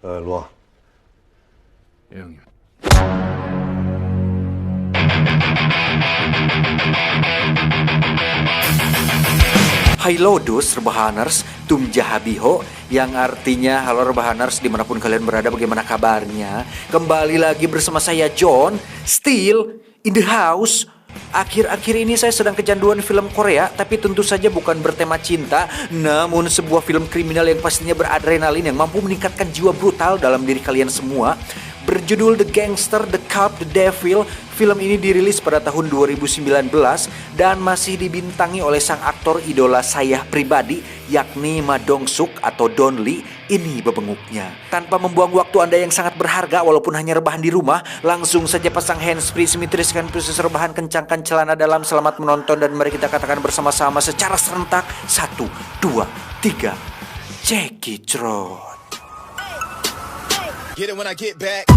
일로 와. 예, 형님. Halo dus Rebahaners, Tum Jahabiho, yang artinya halo Rebahaners dimanapun kalian berada, bagaimana kabarnya? Kembali lagi bersama saya John, still in the house. Akhir-akhir ini saya sedang kecanduan film Korea, tapi tentu saja bukan bertema cinta, namun sebuah film kriminal yang pastinya beradrenalin yang mampu meningkatkan jiwa brutal dalam diri kalian semua. Berjudul The Gangster, The Cop, The Devil. Film ini dirilis pada tahun 2019 dan masih dibintangi oleh sang aktor idola saya pribadi, yakni Ma Dong-suk atau Don Lee. Ini bebenguknya. Tanpa membuang waktu Anda yang sangat berharga walaupun hanya rebahan di rumah, langsung saja pasang handsfree, simetriskan proses rebahan, kencangkan celana dalam, selamat menonton, dan mari kita katakan bersama-sama secara serentak 1, 2, 3, check it out. Get it when I get back.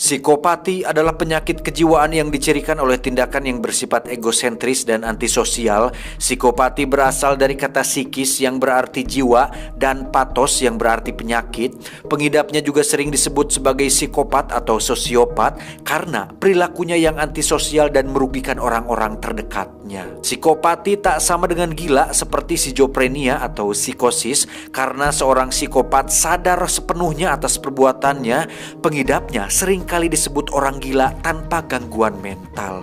Psikopati adalah penyakit kejiwaan yang dicirikan oleh tindakan yang bersifat egosentris dan antisosial. Psikopati berasal dari kata psikis yang berarti jiwa dan patos yang berarti penyakit. Pengidapnya juga sering disebut sebagai psikopat atau sosiopat karena perilakunya yang antisosial dan merugikan orang-orang terdekatnya. Psikopati tak sama dengan gila seperti schizophrenia atau psikosis, karena seorang psikopat sadar sepenuhnya atas perbuatannya. Pengidapnya seringkali disebut orang gila tanpa gangguan mental.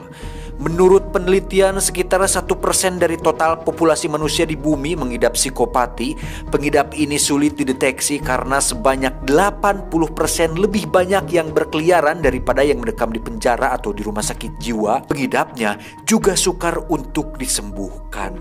Menurut penelitian, sekitar 1% dari total populasi manusia di bumi mengidap psikopati. Pengidap ini sulit dideteksi karena sebanyak 80% lebih banyak yang berkeliaran daripada yang mendekam di penjara atau di rumah sakit jiwa. Pengidapnya juga sukar untuk disembuhkan.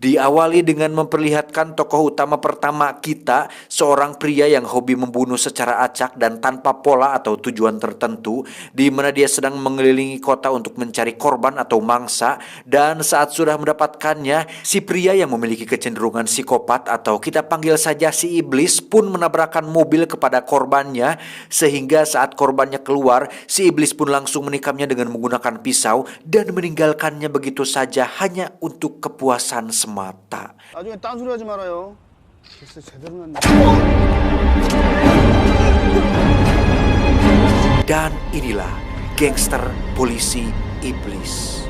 Diawali dengan memperlihatkan tokoh utama pertama kita, seorang pria yang hobi membunuh secara acak dan tanpa pola atau tujuan tertentu, di mana dia sedang mengelilingi kota untuk mencari korban atau mangsa, dan saat sudah mendapatkannya, si pria yang memiliki kecenderungan psikopat atau kita panggil saja si iblis pun menabrakkan mobil kepada korbannya, sehingga saat korbannya keluar, si iblis pun langsung menikamnya dengan menggunakan pisau dan meninggalkannya begitu saja hanya untuk kepuasan semata. 나중에 딴소리 하지 말아요. 글쎄 제대로 났네. Dan inilah gangster polisi iblis.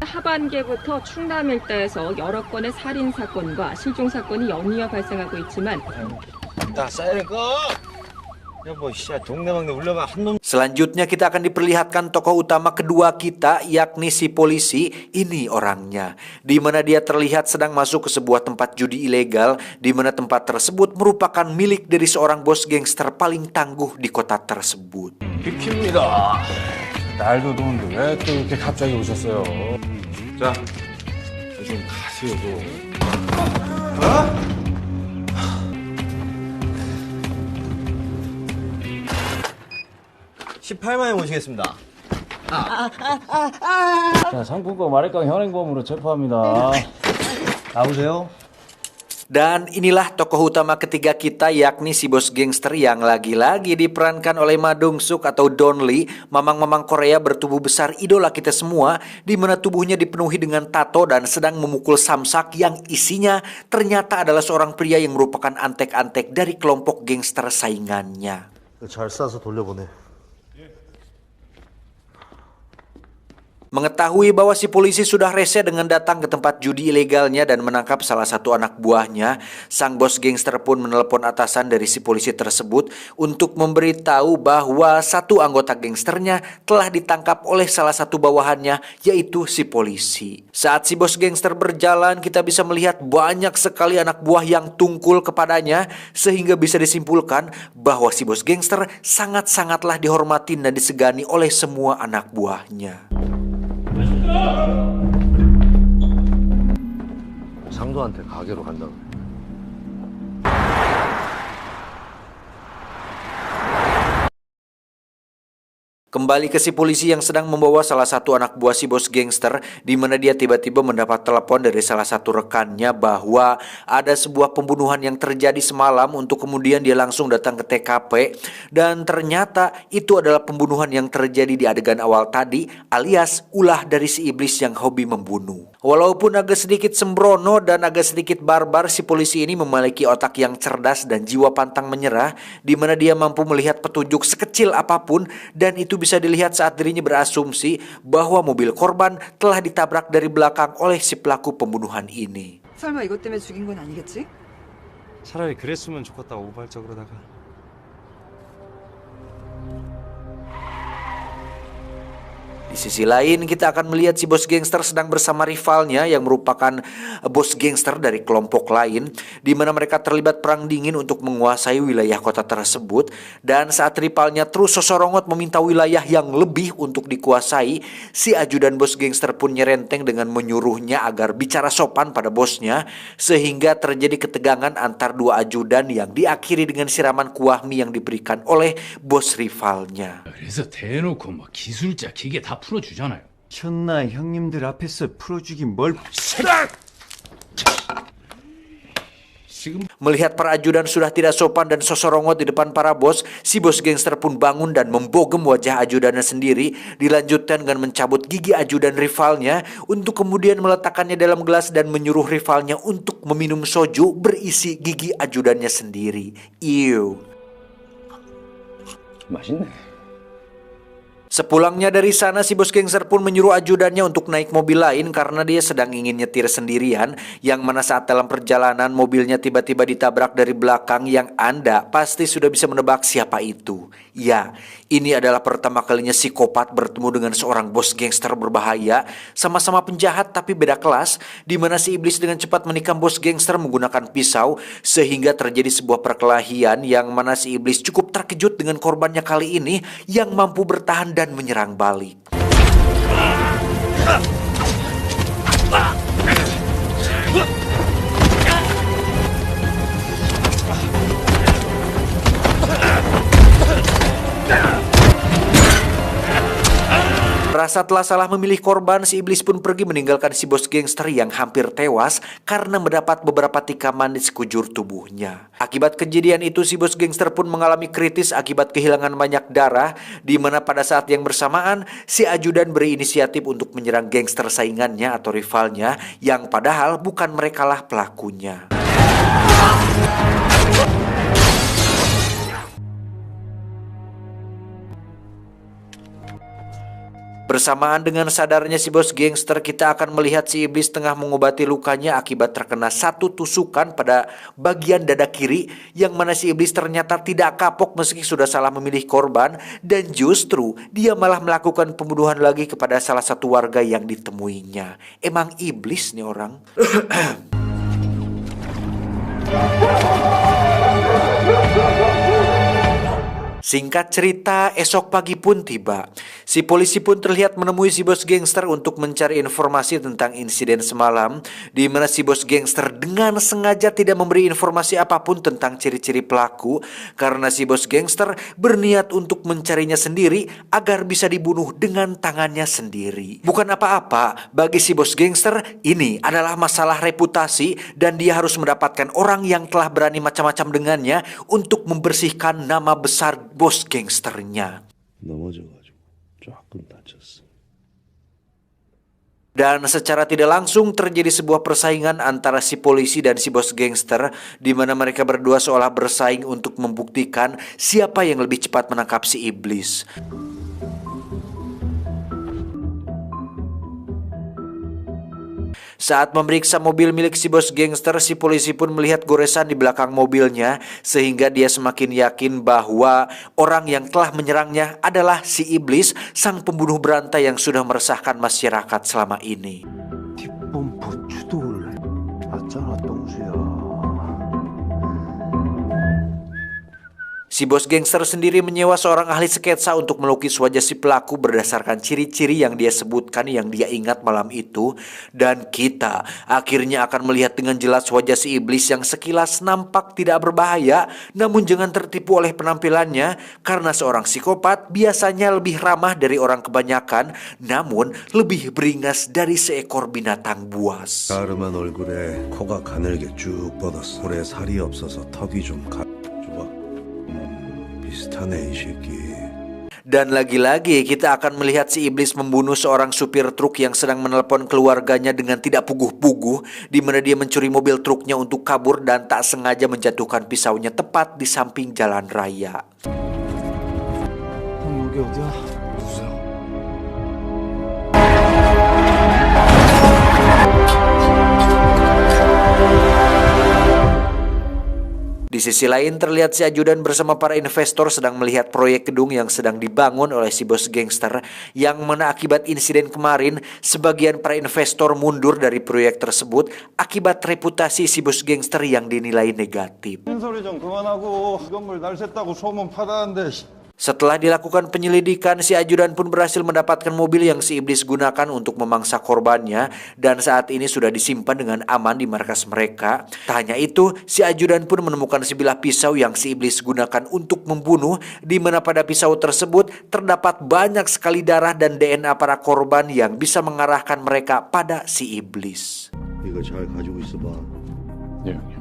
하반기부터 충남 일대에서 여러 건의 살인 사건과 실종 사건이 연이어 발생하고 있지만 야, 사이렌 꺼! 여보, 동네방네 울려봐 한 놈. Selanjutnya kita akan diperlihatkan tokoh utama kedua kita, yakni si polisi. Ini orangnya, di mana dia terlihat sedang masuk ke sebuah tempat judi ilegal, di mana tempat tersebut merupakan milik dari seorang bos gangster paling tangguh di kota tersebut. 비킵니다. 날도 더운데 왜 또 이렇게 갑자기 오셨어요? 자, 좀 가세요, 좀. 어? 18만에 모시겠습니다. 자, 상품권 마레깡 현행범으로 체포합니다. 나오세요. Dan inilah tokoh utama ketiga kita, yakni si bos gangster yang lagi-lagi diperankan oleh Ma Dong-suk atau Don Lee, mamang-mamang Korea bertubuh besar idola kita semua, di mana tubuhnya dipenuhi dengan tato dan sedang memukul samsak yang isinya ternyata adalah seorang pria yang merupakan antek-antek dari kelompok gangster saingannya. 잘 싸서 돌려보내. Mengetahui bahwa si polisi sudah rese dengan datang ke tempat judi ilegalnya dan menangkap salah satu anak buahnya, sang bos gangster pun menelepon atasan dari si polisi tersebut untuk memberitahu bahwa satu anggota gangsternya telah ditangkap oleh salah satu bawahannya, yaitu si polisi. Saat si bos gangster berjalan, kita bisa melihat banyak sekali anak buah yang tungkul kepadanya, sehingga bisa disimpulkan bahwa si bos gangster sangat-sangatlah dihormatin dan disegani oleh semua anak buahnya. 상도한테 가게로 간다고. Kembali ke si polisi yang sedang membawa salah satu anak buah si bos gangster, di mana dia tiba-tiba mendapat telepon dari salah satu rekannya bahwa ada sebuah pembunuhan yang terjadi semalam, untuk kemudian dia langsung datang ke TKP dan ternyata itu adalah pembunuhan yang terjadi di adegan awal tadi, alias ulah dari si iblis yang hobi membunuh. Walaupun agak sedikit sembrono dan agak sedikit barbar, si polisi ini memiliki otak yang cerdas dan jiwa pantang menyerah, di mana dia mampu melihat petunjuk sekecil apapun, dan itu bisa dilihat saat dirinya berasumsi bahwa mobil korban telah ditabrak dari belakang oleh si pelaku pembunuhan ini. 설마 이것 때문에 죽인 건 아니겠지? 차라리 그랬으면 좋겠다, 우발적으로다가. Di sisi lain kita akan melihat si bos gangster sedang bersama rivalnya yang merupakan bos gangster dari kelompok lain, di mana mereka terlibat perang dingin untuk menguasai wilayah kota tersebut. Dan saat rivalnya terus sosorongot meminta wilayah yang lebih untuk dikuasai, si ajudan bos gangster pun nyerenteng dengan menyuruhnya agar bicara sopan pada bosnya, sehingga terjadi ketegangan antar dua ajudan yang diakhiri dengan siraman kuah mie yang diberikan oleh bos rivalnya. 그래서 대놓고 뭐 기술자 기계 다 풀어주잖아요. 천나 형님들 앞에서 풀어주긴 뭘. Melihat para ajudan sudah tidak sopan dan sosorongot di depan para bos, si bos gangster pun bangun dan membogem wajah ajudannya sendiri, dilanjutkan dengan mencabut gigi ajudan rivalnya untuk kemudian meletakkannya dalam gelas dan menyuruh rivalnya untuk meminum soju berisi gigi ajudannya sendiri. Ew. 맛있네. Sepulangnya dari sana, si bos gangster pun menyuruh ajudannya untuk naik mobil lain karena dia sedang ingin nyetir sendirian, yang mana saat dalam perjalanan mobilnya tiba-tiba ditabrak dari belakang, yang Anda pasti sudah bisa menebak siapa itu. Ya, ini adalah pertama kalinya psikopat bertemu dengan seorang bos gangster berbahaya, sama-sama penjahat tapi beda kelas, di mana si iblis dengan cepat menikam bos gangster menggunakan pisau, sehingga terjadi sebuah perkelahian yang mana si iblis cukup terkejut dengan korbannya kali ini yang mampu bertahan dan menyerang balik. Merasa telah salah memilih korban, si iblis pun pergi meninggalkan si bos gangster yang hampir tewas karena mendapat beberapa tikaman di sekujur tubuhnya. Akibat kejadian itu, si bos gangster pun mengalami kritis akibat kehilangan banyak darah, di mana pada saat yang bersamaan si ajudan berinisiatif untuk menyerang gangster saingannya atau rivalnya, yang padahal bukan merekalah pelakunya. Bersamaan dengan sadarnya si bos gangster, kita akan melihat si iblis tengah mengobati lukanya akibat terkena satu tusukan pada bagian dada kiri, yang mana si iblis ternyata tidak kapok meski sudah salah memilih korban, dan justru dia malah melakukan pembunuhan lagi kepada salah satu warga yang ditemuinya. Emang iblis nih orang. Singkat cerita, esok pagi pun tiba. Si polisi pun terlihat menemui si bos gangster untuk mencari informasi tentang insiden semalam, di mana si bos gangster dengan sengaja tidak memberi informasi apapun tentang ciri-ciri pelaku, karena si bos gangster berniat untuk mencarinya sendiri agar bisa dibunuh dengan tangannya sendiri. Bukan apa-apa, bagi si bos gangster ini adalah masalah reputasi, dan dia harus mendapatkan orang yang telah berani macam-macam dengannya untuk membersihkan nama besar bos gangsternya. Dan secara tidak langsung terjadi sebuah persaingan antara si polisi dan si bos gangster, di mana mereka berdua seolah bersaing untuk membuktikan siapa yang lebih cepat menangkap si iblis. Saat memeriksa mobil milik si bos gangster, si polisi pun melihat goresan di belakang mobilnya, sehingga dia semakin yakin bahwa orang yang telah menyerangnya adalah si iblis, sang pembunuh berantai yang sudah meresahkan masyarakat selama ini. Si bos gangster sendiri menyewa seorang ahli sketsa untuk melukis wajah si pelaku berdasarkan ciri-ciri yang dia sebutkan yang dia ingat malam itu. Dan kita akhirnya akan melihat dengan jelas wajah si iblis yang sekilas nampak tidak berbahaya. Namun jangan tertipu oleh penampilannya, karena seorang psikopat biasanya lebih ramah dari orang kebanyakan, namun lebih beringas dari seekor binatang buas. 가름한 얼굴에 코가 가늘게 쭉 뻗었어. 볼에 살이 없어서 턱이 좀 줘봐. 비슷하네 이 새끼. Dan lagi-lagi kita akan melihat si iblis membunuh seorang supir truk yang sedang menelepon keluarganya dengan tidak puguh-puguh, di mana dia mencuri mobil truknya untuk kabur dan tak sengaja menjatuhkan pisaunya tepat di samping jalan raya. 형 여기 어디야? Di sisi lain terlihat si ajudan bersama para investor sedang melihat proyek gedung yang sedang dibangun oleh si bos gangster, yang mana akibat insiden kemarin sebagian para investor mundur dari proyek tersebut akibat reputasi si bos gangster yang dinilai negatif. 소리 좀 그만하고 건물 날 샜다고 소문 받았는데. Setelah dilakukan penyelidikan, si ajudan pun berhasil mendapatkan mobil yang si iblis gunakan untuk memangsa korbannya, dan saat ini sudah disimpan dengan aman di markas mereka. Tak hanya itu, si ajudan pun menemukan sebilah pisau yang si iblis gunakan untuk membunuh, di mana pada pisau tersebut terdapat banyak sekali darah dan DNA para korban yang bisa mengarahkan mereka pada si iblis. 이거 잘 가지고 있어봐. 네, 형님.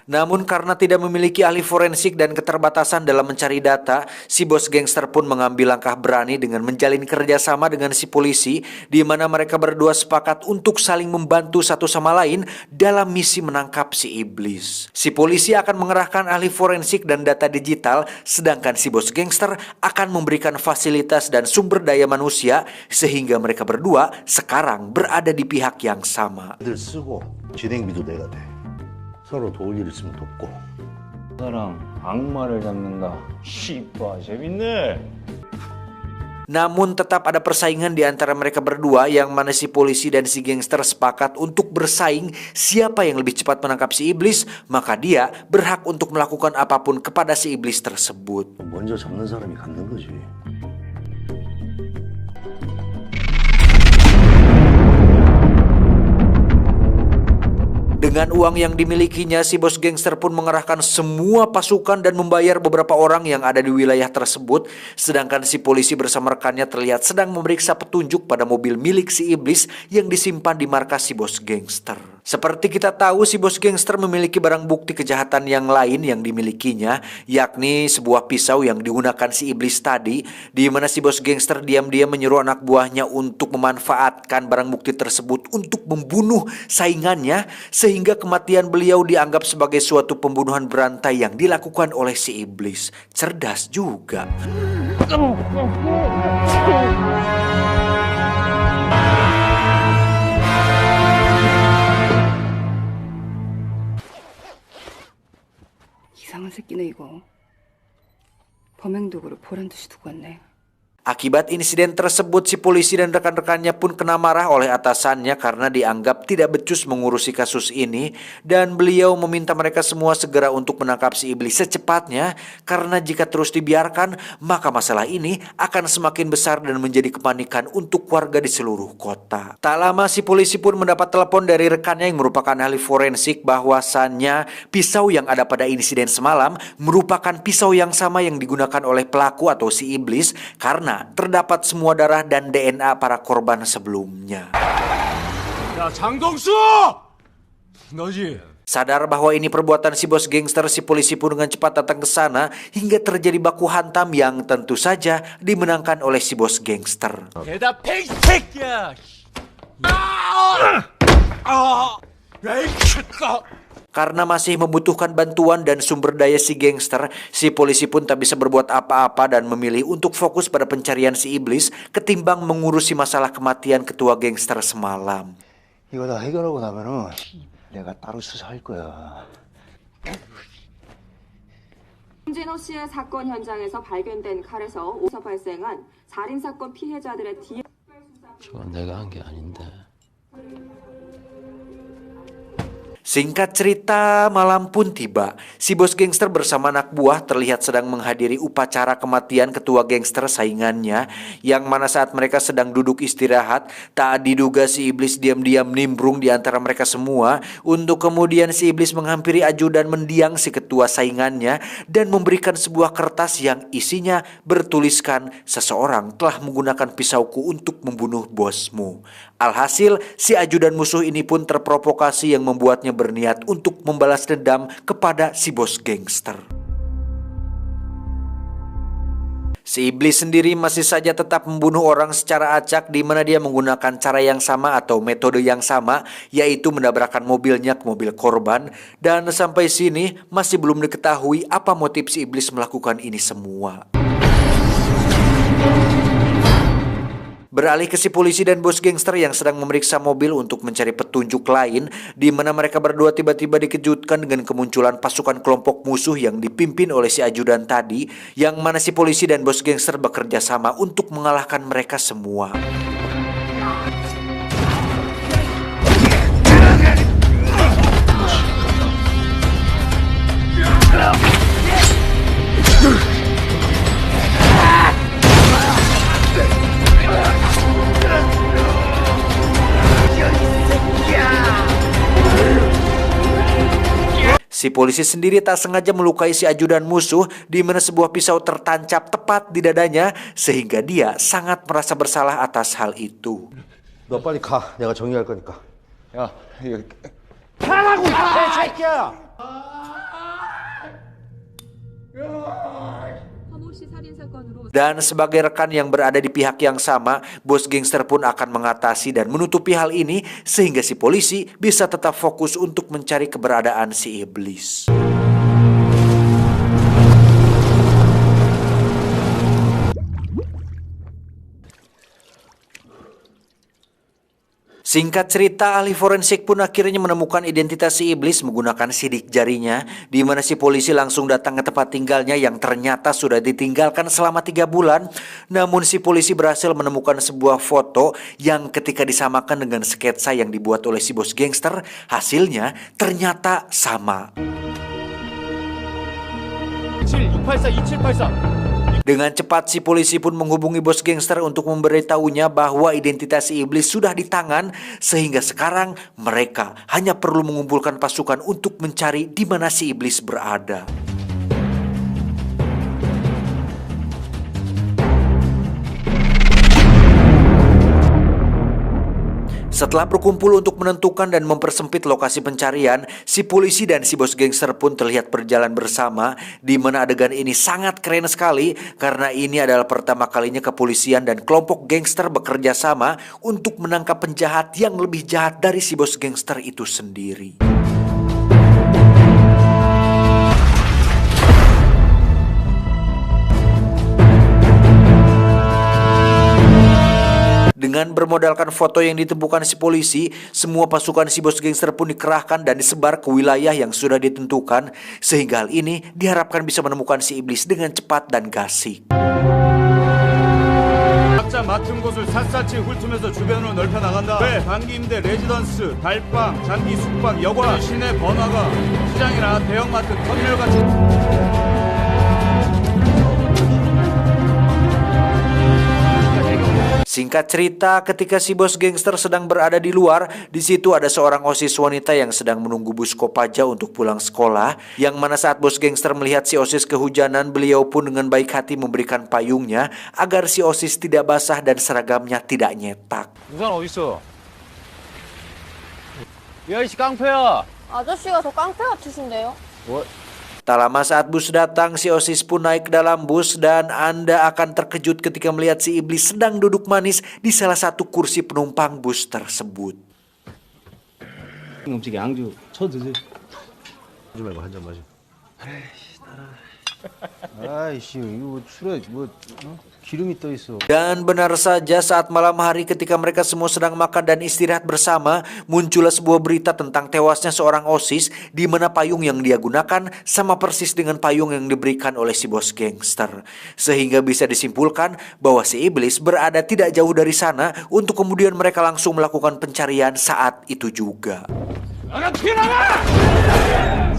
Namun karena tidak memiliki ahli forensik dan keterbatasan dalam mencari data, si bos gangster pun mengambil langkah berani dengan menjalin kerjasama dengan si polisi, di mana mereka berdua sepakat untuk saling membantu satu sama lain dalam misi menangkap si iblis. Si polisi akan mengerahkan ahli forensik dan data digital, sedangkan si bos gangster akan memberikan fasilitas dan sumber daya manusia, sehingga mereka berdua sekarang berada di pihak yang sama. 애들 쓰고 진행비도 내가 돼. 서로 도울 일 있으면 돕고. 나랑 악마를 잡는다. 씨바 재밌네. Namun tetap ada persaingan di antara mereka berdua, yang mana si polisi dan si gangster sepakat untuk bersaing siapa yang lebih cepat menangkap si iblis, maka dia berhak untuk melakukan apapun kepada si iblis tersebut. 먼저 잡는 사람이 갖는 거지. Dengan uang yang dimilikinya, si bos gangster pun mengerahkan semua pasukan dan membayar beberapa orang yang ada di wilayah tersebut. Sedangkan si polisi bersama rekannya terlihat sedang memeriksa petunjuk pada mobil milik si iblis yang disimpan di markas si bos gangster. Seperti kita tahu, si bos gangster memiliki barang bukti kejahatan yang lain yang dimilikinya, yakni sebuah pisau yang digunakan si iblis tadi, di mana si bos gangster diam-diam menyuruh anak buahnya untuk memanfaatkan barang bukti tersebut untuk membunuh saingannya, sehingga kematian beliau dianggap sebagai suatu pembunuhan berantai yang dilakukan oleh si iblis. Cerdas juga. 이상한 새끼네 이거. 범행 도구를 보란 듯이 두고 왔네. Akibat insiden tersebut, si polisi dan rekan-rekannya pun kena marah oleh atasannya karena dianggap tidak becus mengurusi kasus ini, dan beliau meminta mereka semua segera untuk menangkap si iblis secepatnya, karena jika terus dibiarkan maka masalah ini akan semakin besar dan menjadi kepanikan untuk warga di seluruh kota. Tak lama si polisi pun mendapat telepon dari rekannya yang merupakan ahli forensik bahwasannya pisau yang ada pada insiden semalam merupakan pisau yang sama yang digunakan oleh pelaku atau si iblis, karena terdapat semua darah dan DNA para korban sebelumnya. 야, 장동수! 너지? Sadar bahwa ini perbuatan si bos gangster, si polisi pun dengan cepat datang ke sana hingga terjadi baku hantam yang tentu saja dimenangkan oleh si bos gangster. 대답해, 이 새끼야! Karena masih membutuhkan bantuan dan sumber daya si gangster, si polisi pun tak bisa berbuat apa-apa dan memilih untuk fokus pada pencarian si iblis ketimbang mengurusi masalah kematian ketua gangster semalam. 이거 다 해결하고 나면은 내가 따로 수사할 거야. 홍진호 씨의 사건 현장에서 발견된 칼에서 오서 발생한 살인 사건 피해자들의 DNA 저건 내가 한 게 아닌데. Singkat cerita, malam pun tiba. Si bos gangster bersama anak buah terlihat sedang menghadiri upacara kematian ketua gangster saingannya, yang mana saat mereka sedang duduk istirahat, tak diduga si iblis diam-diam nimbrung di antara mereka semua, untuk kemudian si iblis menghampiri ajudan mendiang si ketua saingannya dan memberikan sebuah kertas yang isinya bertuliskan, "Seseorang telah menggunakan pisauku untuk membunuh bosmu." Alhasil, si ajudan musuh ini pun terprovokasi yang membuatnya berniat untuk membalas dendam kepada si bos gangster. Si iblis sendiri masih saja tetap membunuh orang secara acak, di mana dia menggunakan cara yang sama atau metode yang sama, yaitu menabrakkan mobilnya ke mobil korban. Dan sampai sini masih belum diketahui apa motif si iblis melakukan ini semua. Beralih ke si polisi dan bos gangster yang sedang memeriksa mobil untuk mencari petunjuk lain, di mana mereka berdua tiba-tiba dikejutkan dengan kemunculan pasukan kelompok musuh yang dipimpin oleh si ajudan tadi, yang mana si polisi dan bos gangster bekerja sama untuk mengalahkan mereka semua. Si polisi sendiri tak sengaja melukai si ajudan musuh, di mana sebuah pisau tertancap tepat di dadanya, sehingga dia sangat merasa bersalah atas hal itu. 너 빨리 가. 내가 정리할 거니까. 야, 이거 가라고 이 새끼야. Dan sebagai rekan yang berada di pihak yang sama, bos gangster pun akan mengatasi dan menutupi hal ini sehingga si polisi bisa tetap fokus untuk mencari keberadaan si iblis. Singkat cerita, ahli forensik pun akhirnya menemukan identitas si iblis menggunakan sidik jarinya, di mana si polisi langsung datang ke tempat tinggalnya yang ternyata sudah ditinggalkan selama 3 bulan. Namun si polisi berhasil menemukan sebuah foto yang ketika disamakan dengan sketsa yang dibuat oleh si bos gangster, hasilnya ternyata sama. 2784 Dengan cepat si polisi pun menghubungi bos gangster untuk memberitahunya bahwa identitas si iblis sudah di tangan, sehingga sekarang mereka hanya perlu mengumpulkan pasukan untuk mencari di mana si iblis berada. Setelah berkumpul untuk menentukan dan mempersempit lokasi pencarian, si polisi dan si bos gangster pun terlihat berjalan bersama, di mana adegan ini sangat keren sekali karena ini adalah pertama kalinya kepolisian dan kelompok gangster bekerja sama untuk menangkap penjahat yang lebih jahat dari si bos gangster itu sendiri. Dengan bermodalkan foto yang ditemukan si polisi, semua pasukan si bos gangster pun dikerahkan dan disebar ke wilayah yang sudah ditentukan, sehingga hal ini diharapkan bisa menemukan si iblis dengan cepat dan gasik. 각자 맡은 곳을 샅샅이 훑으면서 주변으로 넓혀 나간다. 왜 단기 임대 레지던스, 달방, 장기 숙박, 여관, 시내 번화가, 시장이나 대형마트, 터미널 같은. Singkat cerita, ketika si bos gangster sedang berada di luar, di situ ada seorang OSIS wanita yang sedang menunggu bus Kopaja untuk pulang sekolah, yang mana saat bos gangster melihat si OSIS kehujanan, beliau pun dengan baik hati memberikan payungnya agar si OSIS tidak basah dan seragamnya tidak nyetak. 우산 어딨어? 야 이씨 깡패야. 아저씨가 더 깡패 같으신데요? 뭐? Tak lama saat bus datang, si OSIS pun naik ke dalam bus dan Anda akan terkejut ketika melihat si iblis sedang duduk manis di salah satu kursi penumpang bus tersebut. 음식에 양주 쳐 드세요. 하지 말고 한 잔 마셔. 아이씨, 이거 술에 뭐 기름이 떠 있어. Dan benar saja saat malam hari ketika mereka semua sedang makan dan istirahat bersama, muncullah sebuah berita tentang tewasnya seorang OSIS, di mana payung yang dia gunakan sama persis dengan payung yang diberikan oleh si bos gangster. Sehingga bisa disimpulkan bahwa si iblis berada tidak jauh dari sana untuk kemudian mereka langsung melakukan pencarian saat itu juga. 나가 튀어나가!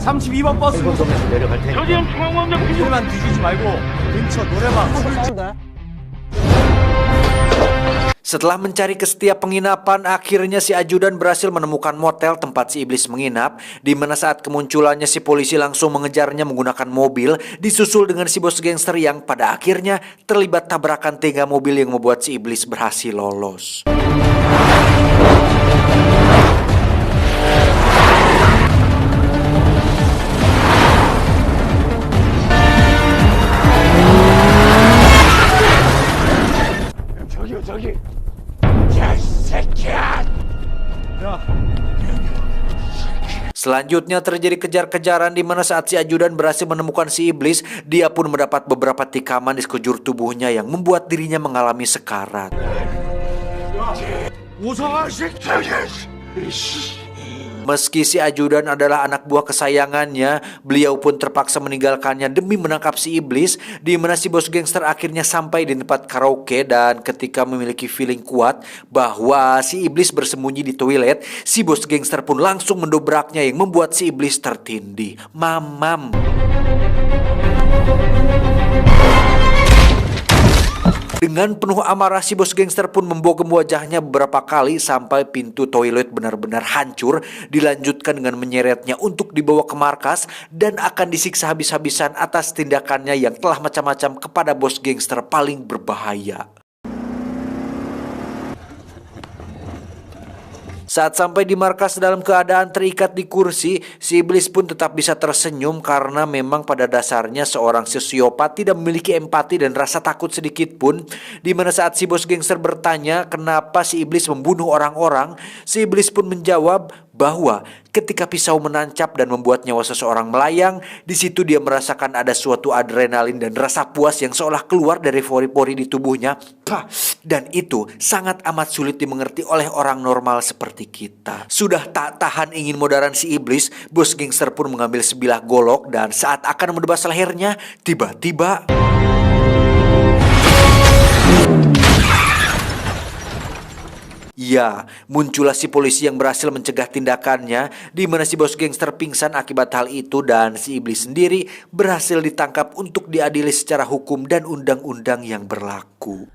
32번 버스 내려갈 테니까. 길만 뒤지지 말고 근처 노래방 Setelah mencari ke setiap penginapan, akhirnya si ajudan berhasil menemukan motel tempat si iblis menginap, di mana saat kemunculannya si polisi langsung mengejarnya menggunakan mobil, disusul dengan si bos gangster yang pada akhirnya terlibat tabrakan 3 mobil yang membuat si iblis berhasil lolos. 저기 Selanjutnya terjadi kejar-kejaran di mana saat si ajudan berhasil menemukan si iblis, dia pun mendapat beberapa tikaman di sekujur tubuhnya yang membuat dirinya mengalami sekarat. Meski si ajudan adalah anak buah kesayangannya, beliau pun terpaksa meninggalkannya demi menangkap si iblis, di mana si bos gangster akhirnya sampai di tempat karaoke dan ketika memiliki feeling kuat bahwa si iblis bersembunyi di toilet, si bos gangster pun langsung mendobraknya yang membuat si iblis tertindih. Mamam. Dengan penuh amarah, si bos gangster pun membogem wajahnya beberapa kali sampai pintu toilet benar-benar hancur. Dilanjutkan dengan menyeretnya untuk dibawa ke markas dan akan disiksa habis-habisan atas tindakannya yang telah macam-macam kepada bos gangster paling berbahaya. Saat sampai di markas dalam keadaan terikat di kursi, si iblis pun tetap bisa tersenyum karena memang pada dasarnya seorang sosiopat tidak memiliki empati dan rasa takut sedikit pun. Di mana saat si bos gangster bertanya kenapa si iblis membunuh orang-orang, si iblis pun menjawab bahwa ketika pisau menancap dan membuat nyawa seseorang melayang, di situ dia merasakan ada suatu adrenalin dan rasa puas yang seolah keluar dari pori-pori di tubuhnya. Dan itu sangat amat sulit dimengerti oleh orang normal seperti kita. Sudah tak tahan ingin modaran si iblis, bos gangster pun mengambil sebilah golok dan saat akan menebas lehernya, tiba-tiba ya, muncullah si polisi yang berhasil mencegah tindakannya, di mana si bos gangster pingsan akibat hal itu dan si iblis sendiri berhasil ditangkap untuk diadili secara hukum dan undang-undang yang berlaku.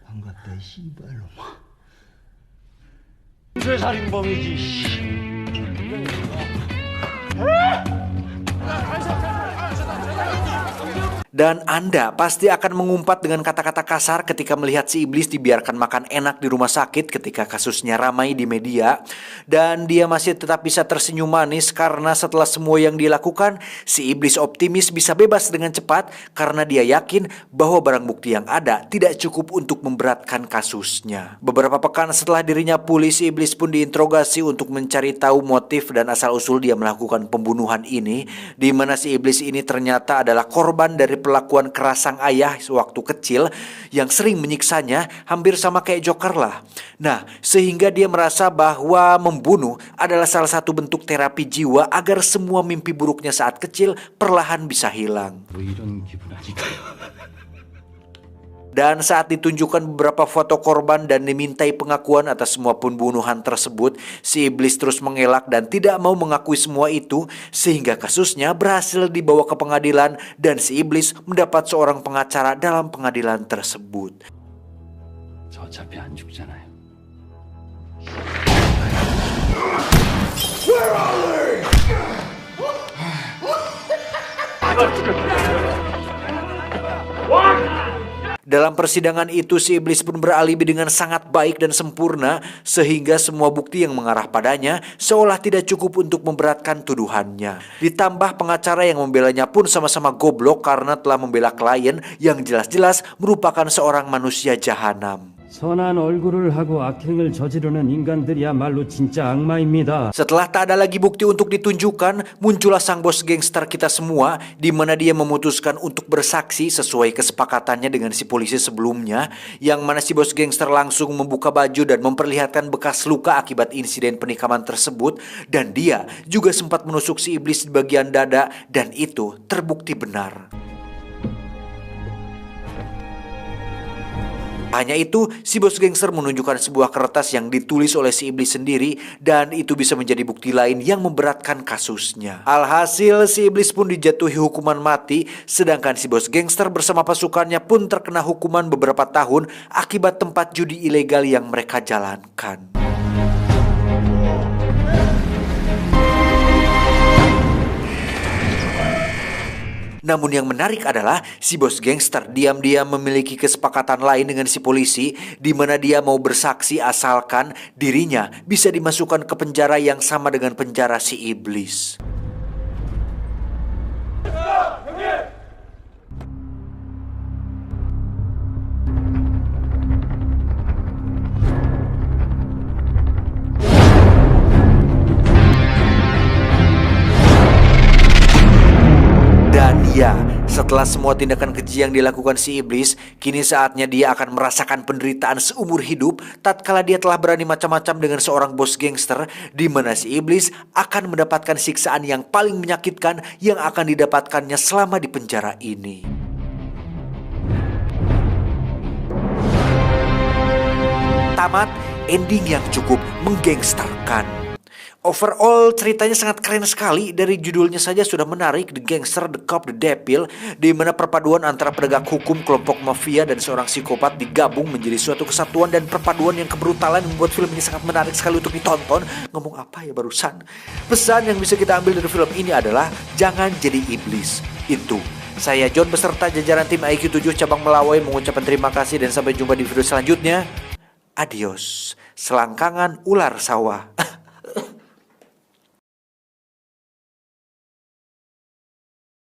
Dan Anda pasti akan mengumpat dengan kata-kata kasar ketika melihat si iblis dibiarkan makan enak di rumah sakit ketika kasusnya ramai di media. Dan dia masih tetap bisa tersenyum manis karena setelah semua yang dilakukan, si iblis optimis bisa bebas dengan cepat karena dia yakin bahwa barang bukti yang ada tidak cukup untuk memberatkan kasusnya. Beberapa pekan setelah dirinya pulih, si iblis pun diinterogasi untuk mencari tahu motif dan asal-usul dia melakukan pembunuhan ini, di mana si iblis ini ternyata adalah korban dari perlakuan keras sang ayah sewaktu kecil yang sering menyiksanya, hampir sama kayak Joker lah. Nah, sehingga dia merasa bahwa membunuh adalah salah satu bentuk terapi jiwa agar semua mimpi buruknya saat kecil perlahan bisa hilang. Dan saat ditunjukkan beberapa foto korban dan dimintai pengakuan atas semua pembunuhan tersebut, si iblis terus mengelak dan tidak mau mengakui semua itu, sehingga kasusnya berhasil dibawa ke pengadilan dan si iblis mendapat seorang pengacara dalam pengadilan tersebut. 저 어차피 안 죽잖아요. Dalam persidangan itu, si iblis pun beralibi dengan sangat baik dan sempurna, sehingga semua bukti yang mengarah padanya seolah tidak cukup untuk memberatkan tuduhannya. Ditambah pengacara yang membelanya pun sama-sama goblok karena telah membela klien yang jelas-jelas merupakan seorang manusia jahanam. 선한 얼굴을 하고 악행을 저지르는 인간들이야말로 진짜 악마입니다. Setelah tak ada lagi bukti untuk ditunjukkan, muncullah sang bos gangster kita semua, di mana dia memutuskan untuk bersaksi sesuai kesepakatannya dengan si polisi sebelumnya, yang mana si bos gangster langsung membuka baju dan memperlihatkan bekas luka akibat insiden penikaman tersebut, dan dia juga sempat menusuk si iblis di bagian dada, dan itu terbukti benar. Hanya itu, si bos gangster menunjukkan sebuah kertas yang ditulis oleh si iblis sendiri dan itu bisa menjadi bukti lain yang memberatkan kasusnya. Alhasil, si iblis pun dijatuhi hukuman mati, sedangkan si bos gangster bersama pasukannya pun terkena hukuman beberapa tahun akibat tempat judi ilegal yang mereka jalankan. Namun yang menarik adalah si bos gangster diam-diam memiliki kesepakatan lain dengan si polisi di mana dia mau bersaksi asalkan dirinya bisa dimasukkan ke penjara yang sama dengan penjara si iblis. Dan ya, setelah semua tindakan keji yang dilakukan si iblis, kini saatnya dia akan merasakan penderitaan seumur hidup tatkala dia telah berani macam-macam dengan seorang bos gangster, di mana si iblis akan mendapatkan siksaan yang paling menyakitkan yang akan didapatkannya selama di penjara ini. Tamat, ending yang cukup menggangsterkan. Overall ceritanya sangat keren sekali. Dari judulnya saja sudah menarik, The Gangster, The Cop, The Devil, di mana perpaduan antara penegak hukum, kelompok mafia, dan seorang psikopat digabung menjadi suatu kesatuan dan perpaduan yang kebrutalan membuat film ini sangat menarik sekali untuk ditonton. Ngomong apa ya barusan? Pesan yang bisa kita ambil dari film ini adalah jangan jadi iblis. Itu. Saya John beserta jajaran tim IQ 7 cabang Melawai mengucapkan terima kasih dan sampai jumpa di video selanjutnya. Adios. Selangkangan ular sawah.